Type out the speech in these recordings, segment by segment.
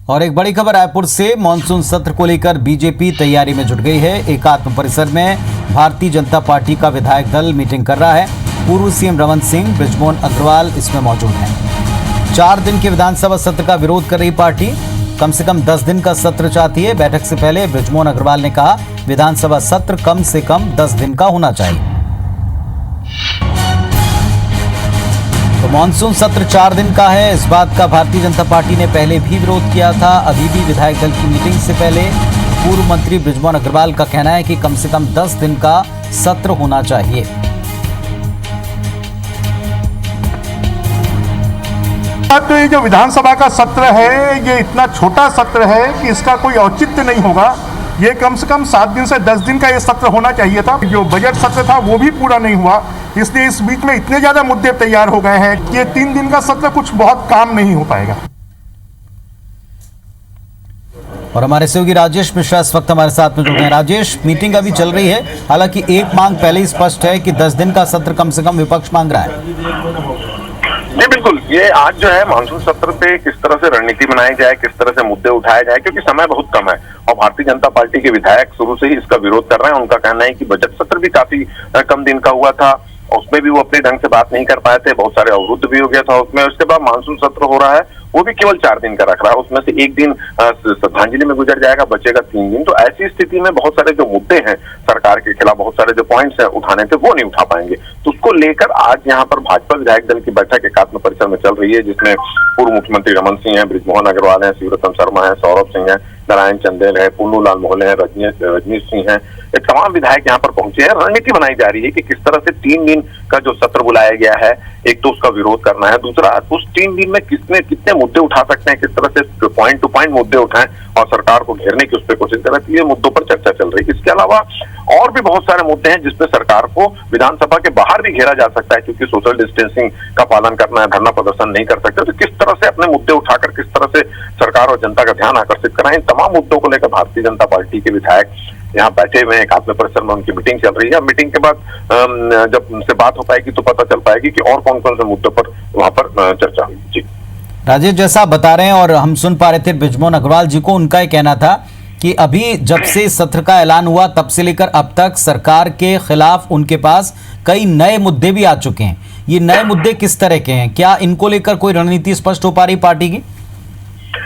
और एक बड़ी खबर रायपुर से मानसून सत्र को लेकर बीजेपी तैयारी में जुट गई है। एकात्म परिसर में भारतीय जनता पार्टी का विधायक दल मीटिंग कर रहा है। पूर्व सीएम रमन सिंह, बृजमोहन अग्रवाल इसमें मौजूद हैं। 4 दिन के विधानसभा सत्र का विरोध कर रही पार्टी कम से कम 10 दिन का सत्र चाहती है। बैठक से पहले बृजमोहन अग्रवाल ने कहा, विधानसभा सत्र कम से कम 10 दिन का होना चाहिए। तो मानसून सत्र 4 दिन का है। इस बात का भारतीय जनता पार्टी ने पहले भी विरोध किया था। अभी भी विधायक दल की मीटिंग से पहले पूर्व मंत्री बृजमोहन अग्रवाल का कहना है कि कम से कम 10 दिन का सत्र होना चाहिए। तो ये जो विधानसभा का सत्र है, ये इतना छोटा सत्र है कि इसका कोई औचित्य नहीं होगा। ये कम से कम 7 दिन से 10 दिन का ये सत्र होना चाहिए था। जो बजट सत्र था वो भी पूरा नहीं हुआ, इसलिए इस बीच में इतने ज्यादा मुद्दे तैयार हो गए हैं कि ये 3 दिन का सत्र कुछ बहुत काम नहीं हो पाएगा। और हमारे सहयोगी राजेश मिश्रा इस वक्त हमारे साथ में जुड़ गए हैं। राजेश, मीटिंग अभी चल रही है, हालांकि एक मांग पहले ही स्पष्ट है कि 10 दिन का सत्र कम से कम विपक्ष मांग रहा है। जी बिल्कुल, ये आज जो है मानसून सत्र पे किस तरह से रणनीति बनाई जाए, किस तरह से मुद्दे उठाए जाए, क्योंकि समय बहुत कम है और भारतीय जनता पार्टी के विधायक शुरू से ही इसका विरोध कर रहे हैं। उनका कहना है कि बजट सत्र भी काफी कम दिन का हुआ था, उसमें भी वो अपने ढंग से बात नहीं कर पाए थे, बहुत सारे अवरुद्ध भी हो गया था उसमें। उसके बाद मानसून सत्र हो रहा है, वो भी केवल 4 दिन का रख रहा है, उसमें से एक दिन श्रद्धांजलि में गुजर जाएगा, बचेगा 3 दिन। तो ऐसी स्थिति में बहुत सारे जो मुद्दे हैं सरकार के खिलाफ, बहुत सारे जो पॉइंट्स हैं उठाने थे, वो नहीं उठा पाएंगे। तो उसको लेकर आज यहाँ पर भाजपा विधायक दल की बैठक एकात्म परिसर में चल रही है, जिसमें पूर्व मुख्यमंत्री रमन सिंह है, बृजमोहन अग्रवाल है, शिवरतन शर्मा है, सौरभ सिंह है, नारायण चंदेल है, पुन्नू लाल मोहले है, रजनीश सिंह है। ये तमाम विधायक यहाँ पर पहुंचे हैं। रणनीति बनाई जा रही है कि किस तरह से 3 दिन का जो सत्र बुलाया गया है, एक तो उसका विरोध करना है, दूसरा उस 3 दिन में कितने मुद्दे उठा सकते हैं, किस तरह से पॉइंट टू पॉइंट मुद्दे उठाएं और सरकार को घेरने की उस पर कोशिश करें। ये मुद्दों पर चर्चा चल रही है। इसके अलावा और भी बहुत सारे मुद्दे हैं जिसपे सरकार को विधानसभा के बाहर भी घेरा जा सकता है, क्योंकि सोशल डिस्टेंसिंग का पालन करना है, धरना प्रदर्शन नहीं कर सकते। तो किस तरह से अपने मुद्दे उठाकर किस तरह से सरकार और जनता का ध्यान आकर्षित कराएं, इन तमाम मुद्दों को लेकर भारतीय जनता पार्टी के विधायक यहाँ बैठे हुए हैं। एकात्म परिसर में उनकी मीटिंग चल रही है। मीटिंग के बाद जब उनसे बात हो पाएगी तो पता चल पाएगी कि और कौन कौन से मुद्दों पर वहां पर चर्चा हुई। जी राजेश, जैसा आप बता रहे हैं और हम सुन पा रहे थे बृजमोहन अग्रवाल जी को, उनका ये कहना था कि अभी जब से सत्र का ऐलान हुआ तब से लेकर अब तक सरकार के खिलाफ उनके पास कई नए मुद्दे भी आ चुके हैं। ये नए मुद्दे किस तरह के हैं? क्या इनको लेकर कोई रणनीति स्पष्ट हो पा रही पार्टी की?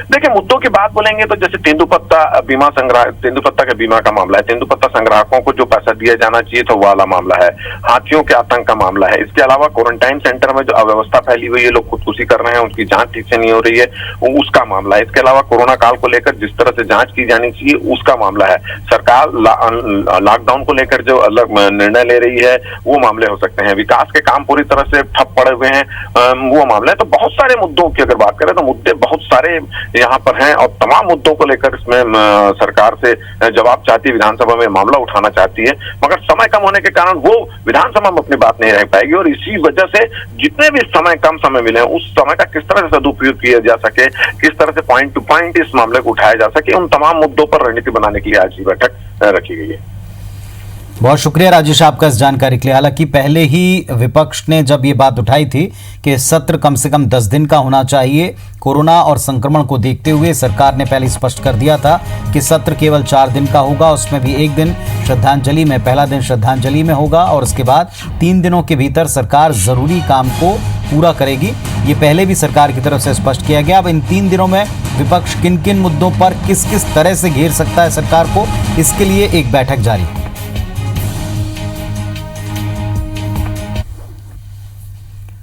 देखिए, मुद्दों की बात बोलेंगे तो जैसे तेंदुपत्ता बीमा संग्रह, तेंदुपत्ता के बीमा का मामला है, तेंदुपत्ता संग्राहकों को जो पैसा दिया जाना चाहिए था वो वाला मामला है, हाथियों के आतंक का मामला है। इसके अलावा क्वारंटाइन सेंटर में जो अव्यवस्था फैली हुई है, लोग खुदकुशी कर रहे हैं, उसकी जांच ठीक से नहीं हो रही है, उसका मामला है। इसके अलावा कोरोना काल को लेकर जिस तरह से जांच की जानी चाहिए उसका मामला है। सरकार लॉकडाउन को लेकर जो अलग निर्णय ले रही है वो मामले हो सकते हैं। विकास के काम पूरी तरह से ठप पड़े हुए हैं, वो मामला है। तो बहुत सारे मुद्दों की अगर बात करें तो मुद्दे बहुत सारे यहाँ पर हैं और तमाम मुद्दों को लेकर इसमें सरकार से जवाब चाहती है, विधानसभा में मामला उठाना चाहती है, मगर समय कम होने के कारण वो विधानसभा में अपनी बात नहीं रह पाएगी। और इसी वजह से जितने भी कम समय मिले उस समय का किस तरह से सदुपयोग किया जा सके, किस तरह से पॉइंट टू पॉइंट इस मामले को उठाया जा सके, उन तमाम मुद्दों पर रणनीति बनाने के लिए आज की बैठक रखी गई है। बहुत शुक्रिया राजेश आपका इस जानकारी के लिए। हालांकि पहले ही विपक्ष ने जब ये बात उठाई थी कि सत्र कम से कम 10 दिन का होना चाहिए, कोरोना और संक्रमण को देखते हुए सरकार ने पहले स्पष्ट कर दिया था कि सत्र केवल 4 दिन का होगा, उसमें भी एक दिन श्रद्धांजलि में, पहला दिन श्रद्धांजलि में होगा और उसके बाद 3 दिनों के भीतर सरकार जरूरी काम को पूरा करेगी। ये पहले भी सरकार की तरफ से स्पष्ट किया गया। अब इन 3 दिनों में विपक्ष किन किन मुद्दों पर किस किस तरह से घेर सकता है सरकार को, इसके लिए एक बैठक जारी।